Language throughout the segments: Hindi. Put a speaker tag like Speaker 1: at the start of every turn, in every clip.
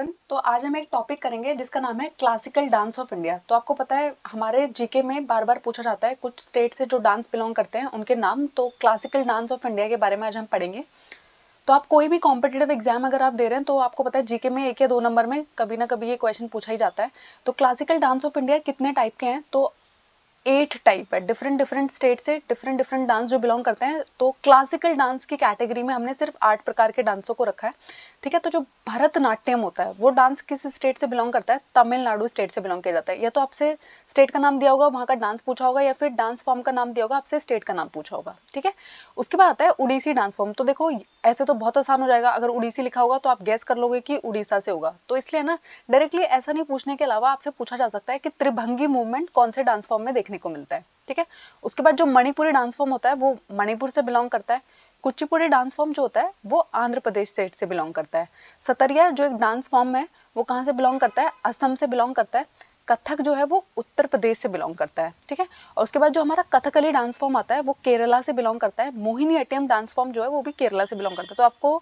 Speaker 1: एवरीवन। तो आज हम एक टॉपिक करेंगे जिसका नाम है क्लासिकल डांस ऑफ इंडिया। तो आपको पता है हमारे जीके में बार बार पूछा जाता है कुछ स्टेट से जो डांस बिलोंग करते हैं उनके नाम। तो क्लासिकल डांस ऑफ इंडिया के बारे में आज हम पढ़ेंगे। तो आप कोई भी कॉम्पिटिटिव एग्जाम अगर आप दे रहे हैं तो आपको पता है जीके में 1 या 2 नंबर में कभी ना कभी ये क्वेश्चन पूछा ही जाता है। तो क्लासिकल डांस ऑफ इंडिया कितने टाइप के हैं? तो 8 टाइप है। डिफरेंट डिफरेंट स्टेट से डिफरेंट डिफरेंट डांस जो बिलोंग करते हैं। तो क्लासिकल डांस की कैटेगरी में हमने सिर्फ 8 प्रकार के डांसों को रखा है। ठीक है। तो जो भरतनाट्यम होता है वो डांस किस स्टेट से बिलोंग करता है? तमिलनाडु स्टेट से बिलोंग किया जाता है। या तो आपसे स्टेट का नाम दिया होगा, वहां का डांस पूछा होगा, या फिर डांस फॉर्म का नाम दिया होगा, आपसे स्टेट का नाम पूछा होगा। ठीक है। उसके बाद आता है उड़ीसी डांस फॉर्म। तो देखो ऐसे तो बहुत आसान हो जाएगा, अगर उड़ीसी लिखा होगा तो आप गैस कर लोगे कि उड़ीसा से होगा। तो इसलिए ना डायरेक्टली ऐसा नहीं पूछने के अलावा आपसे पूछा जा सकता है कि त्रिभंगी मूवमेंट कौन से डांस फॉर्म में देखने को मिलता है। ठीक है। उसके बाद जो मणिपुरी डांस फॉर्म होता है वो मणिपुर से बिलोंग करता है। कुचिपुड़ी डांस फॉर्म जो होता है वो आंध्र प्रदेश स्टेट से बिलोंग करता है। सतरिया जो एक डांस फॉर्म है वो कहाँ से बिलोंग करता है? असम से बिलोंग करता है। कथक जो है वो उत्तर प्रदेश से बिलोंग करता है। ठीक है। और उसके बाद जो हमारा कथकली डांस फॉर्म आता है वो केरला से बिलोंग करता है। मोहिनी अट्टम डांस फॉर्म जो है वो भी केरला से बिलोंग करता है। तो आपको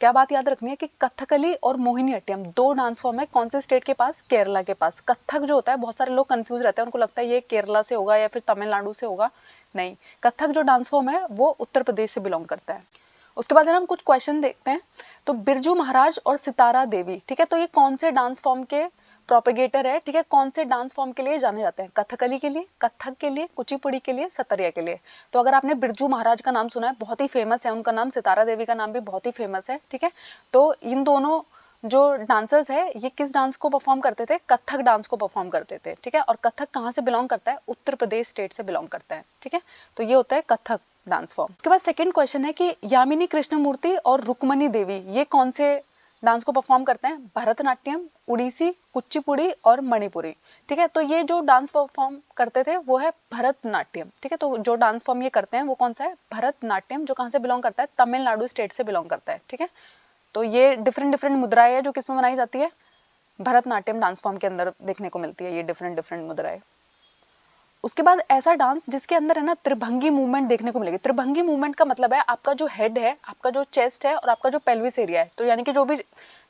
Speaker 1: क्या बात याद रखनी है कि कथकली और मोहिनी अट्टम दो डांस फॉर्म है। कौन से स्टेट के पास? केरला के पास। कथक जो होता है बहुत सारे लोग कंफ्यूज रहते हैं, उनको लगता है ये केरला से होगा या फिर तमिलनाडु से होगा। नहीं, कथक जो डांस फॉर्म है वो उत्तर प्रदेश से बिलोंग करता है। उसके बाद हम कुछ क्वेश्चन देखते हैं। तो बिरजू महाराज और सितारा देवी, ठीक है, तो ये कौन से डांस फॉर्म के प्रोपेगेटर है? ठीक है। कौन से डांस फॉर्म के लिए जाने जाते हैं? कथकली के लिए, कथक के लिए, कुचिपुड़ी के लिए, सतरिया के लिए। तो अगर आपने बिरजू महाराज का नाम सुना है, बहुत ही फेमस है उनका नाम। सितारा देवी का नाम भी बहुत ही फेमस है। ठीक है। तो इन दोनों जो डांसर्स है ये किस डांस को परफॉर्म करते थे? कथक डांस को परफॉर्म करते थे। ठीक है। और कथक कहाँ से बिलोंग करता है? उत्तर प्रदेश स्टेट से बिलोंग करता है। ठीक है। तो ये होता है कथक डांस फॉर्म। उसके बाद सेकंड क्वेश्चन है कि यामिनी कृष्णमूर्ति और रुक्मणी देवी ये कौन से डांस को परफॉर्म करते हैं? भरतनाट्यम, उड़ीसी, कुचिपुड़ी और मणिपुरी। ठीक है। तो ये जो डांस परफॉर्म करते थे वो है भरतनाट्यम। ठीक है। तो जो डांस फॉर्म ये करते हैं वो कौन सा है? भरतनाट्यम, जो कहाँ से बिलोंग करता है? तमिलनाडु स्टेट से बिलोंग करता है। ठीक है। तो ये डिफरेंट डिफरेंट मुद्राएं है जो किसमें बनाई जाती है? भरतनाट्यम डांस फॉर्म के अंदर देखने को मिलती है ये डिफरेंट डिफरेंट मुद्राएं। उसके बाद ऐसा डांस जिसके अंदर है ना त्रिभंगी मूवमेंट देखने को मिलेगी। त्रिभंगी मूवमेंट का मतलब है आपका जो हेड है, आपका जो चेस्ट है और आपका जो पेल्विस एरिया है। तो यानी कि जो भी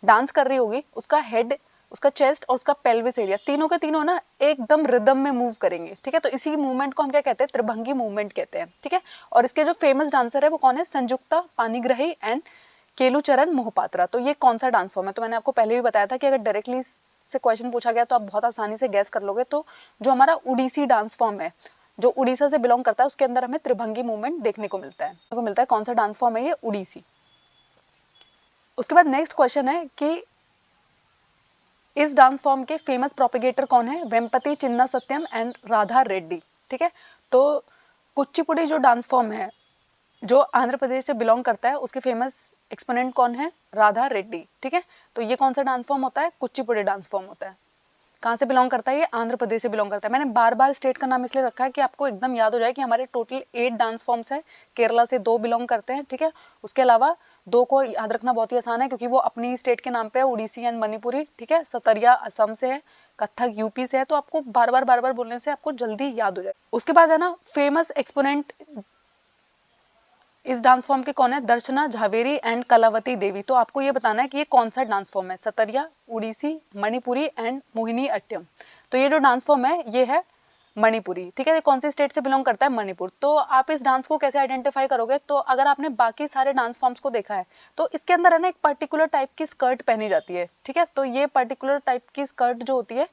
Speaker 1: डांस कर रही होगी उसका हेड, उसका चेस्ट और उसका पेल्विस एरिया तीनों के तीनों ना एकदम रिदम में मूव करेंगे। ठीक है। तो इसी मूवमेंट को हम क्या कहते हैं? त्रिभंगी मूवमेंट कहते हैं। ठीक है। और इसके जो फेमस डांसर है वो कौन है? संयुक्ता पानीग्राही एंड केलुचरण मोहपात्रा। तो ये कौन सा डांस फॉर्म है? तो मैंने आपको पहले भी बताया था कि अगर डायरेक्टली से क्वेश्चन पूछा गया तो आप बहुत आसानी से गैस कर लोगे। तो जो हमारा उड़ीसी डांस फॉर्म है जो उड़ीसा से बिलोंग करता है उसके अंदर हमें त्रिभंगी मूवमेंट देखने को मिलता है। कौन सा डांस फॉर्म है? ये उड़ीसी। उसके बाद नेक्स्ट क्वेश्चन है कि इस डांस फॉर्म के फेमस प्रोपेगेटर कौन है? वेम्पति चिन्ना सत्यम एंड राधा रेड्डी। ठीक है। तो कुचिपुड़ी जो डांस फॉर्म है जो आंध्र प्रदेश से बिलोंग करता है उसके फेमस एक्सपोनेंट कौन है? राधा रेड्डी। ठीक है। तो ये कौन सा डांस फॉर्म होता है? कुचिपुड़ी डांस फॉर्म होता है। कहाँ से बिलोंग करता है? ये आंध्र प्रदेश से बिलोंग करता है। मैंने बार बार स्टेट का नाम इसलिए रखा है कि आपको एकदम याद हो जाए कि हमारे टोटल 8 डांस फॉर्म्स है। केरला से 2 बिलोंग करते हैं। ठीक है। उसके अलावा 2 को याद रखना बहुत ही आसान है क्योंकि वो अपनी स्टेट के नाम पे है, उड़ीसी एंड मणिपुरी। ठीक है। सतरिया असम से है, कथक यूपी से है। तो आपको बार बार बोलने से आपको जल्दी याद हो जाए। उसके बाद है ना फेमस एक्सपोनेंट इस डांस फॉर्म के कौन है? दर्शना झावेरी एंड कलावती देवी। तो आपको ये बताना है कि ये कौन सा डांस फॉर्म है? सतरिया, उड़ीसी, मणिपुरी एंड मोहिनी अट्टम। तो ये जो डांस फॉर्म है ये है मणिपुरी। ठीक है। ये कौन से स्टेट से बिलोंग करता है? मणिपुर। तो आप इस डांस को कैसे आइडेंटिफाई करोगे? तो अगर आपने बाकी सारे डांस फॉर्म्स को देखा है तो इसके अंदर है ना एक पर्टिकुलर टाइप की स्कर्ट पहनी जाती है। ठीक है। तो ये पर्टिकुलर टाइप की स्कर्ट जो होती है,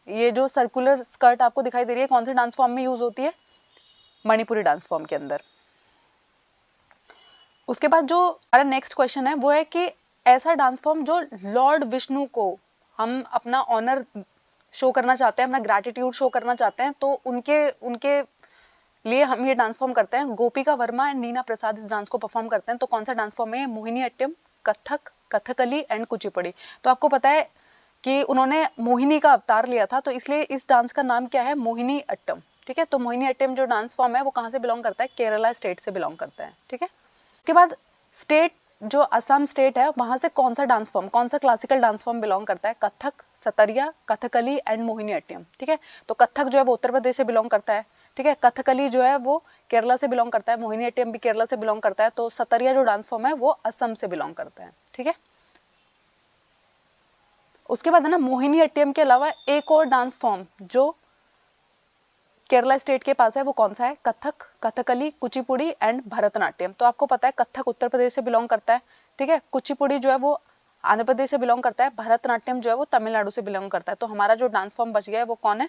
Speaker 1: ये जो सर्कुलर स्कर्ट आपको दिखाई दे रही है, कौन से डांस फॉर्म में यूज होती है? मणिपुरी डांस फॉर्म के अंदर। उसके बाद जो हमारा नेक्स्ट क्वेश्चन है वो है कि ऐसा डांस फॉर्म जो लॉर्ड विष्णु को हम अपना ऑनर शो करना चाहते हैं, अपना ग्रैटिट्यूड शो करना चाहते हैं, तो उनके उनके लिए हम ये डांस फॉर्म करते हैं। गोपिका वर्मा एंड नीना प्रसाद इस डांस को परफॉर्म करते हैं। तो कौन सा डांस फॉर्म है? मोहिनी अट्टम, कथक, कथकली एंड कुचिपुड़ी। तो आपको पता है कि उन्होंने मोहिनी का अवतार लिया था, तो इसलिए इस डांस का नाम क्या है? मोहिनी अट्टम। ठीक है। तो मोहिनी अट्टम जो डांस फॉर्म है वो कहाँ से बिलोंग करता है? केरला स्टेट से बिलोंग करता है। ठीक है। उसके बाद स्टेट जो असम स्टेट है वहां से कौन सा डांस फॉर्म, कौन सा क्लासिकल डांस फॉर्म बिलोंग करता है? कथक, सतरिया, कथकली एंड मोहिनी अट्टम। ठीक है। तो कथक जो है वो उत्तर प्रदेश से बिलोंग करता है। ठीक है। कथकली जो है वो केरला से बिलोंग करता है। मोहिनी अट्टम भी केरला से बिलोंग करता है। तो सतरिया जो डांस फॉर्म है वो असम से बिलोंग करता है। ठीक है। उसके बाद है ना मोहिनी अट्टम के अलावा एक और डांस फॉर्म जो केरला स्टेट के पास है वो कौन सा है? कथक, कथकली, कुचिपुड़ी एंड भरतनाट्यम। तो आपको पता है कथक उत्तर प्रदेश से बिलोंग करता है, ठीक है, कुचिपुड़ी जो है वो आंध्र प्रदेश से बिलोंग करता है, भरतनाट्यम जो है वो तमिलनाडु से बिलोंग करता है। तो हमारा जो डांस फॉर्म बच गया है वो कौन है?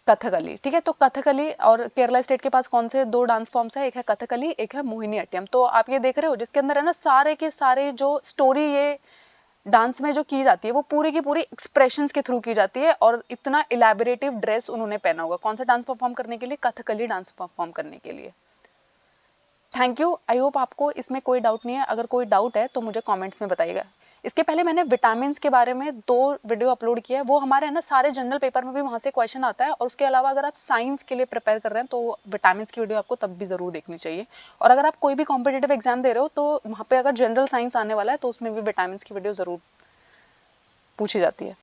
Speaker 1: कथकली, ठीक है। तो कथकली और केरला स्टेट के पास कौन से दो डांस फॉर्म्स है? एक है कथकली, एक है मोहिनी अट्टम। तो आप ये देख रहे हो जिसके अंदर है ना सारे के सारे जो स्टोरी ये डांस में जो की जाती है वो पूरी की पूरी एक्सप्रेशंस के थ्रू की जाती है, और इतना इलेबोरेटिव ड्रेस उन्होंने पहना होगा कौन सा डांस परफॉर्म करने के लिए? कथकली डांस परफॉर्म करने के लिए। थैंक यू, आई होप आपको इसमें कोई डाउट नहीं है। अगर कोई डाउट है तो मुझे कमेंट्स में बताइएगा। इसके पहले मैंने विटामिन्स के बारे में 2 वीडियो अपलोड किया है, वो हमारे है ना सारे जनरल पेपर में भी वहाँ से क्वेश्चन आता है, और उसके अलावा अगर आप साइंस के लिए प्रिपेयर कर रहे हैं तो विटामिन्स की वीडियो आपको तब भी ज़रूर देखनी चाहिए। और अगर आप कोई भी कॉम्पिटेटिव एग्जाम दे रहे हो तो वहाँ पे अगर जनरल साइंस आने वाला है तो उसमें भी विटामिन्स की वीडियो ज़रूर पूछी जाती है।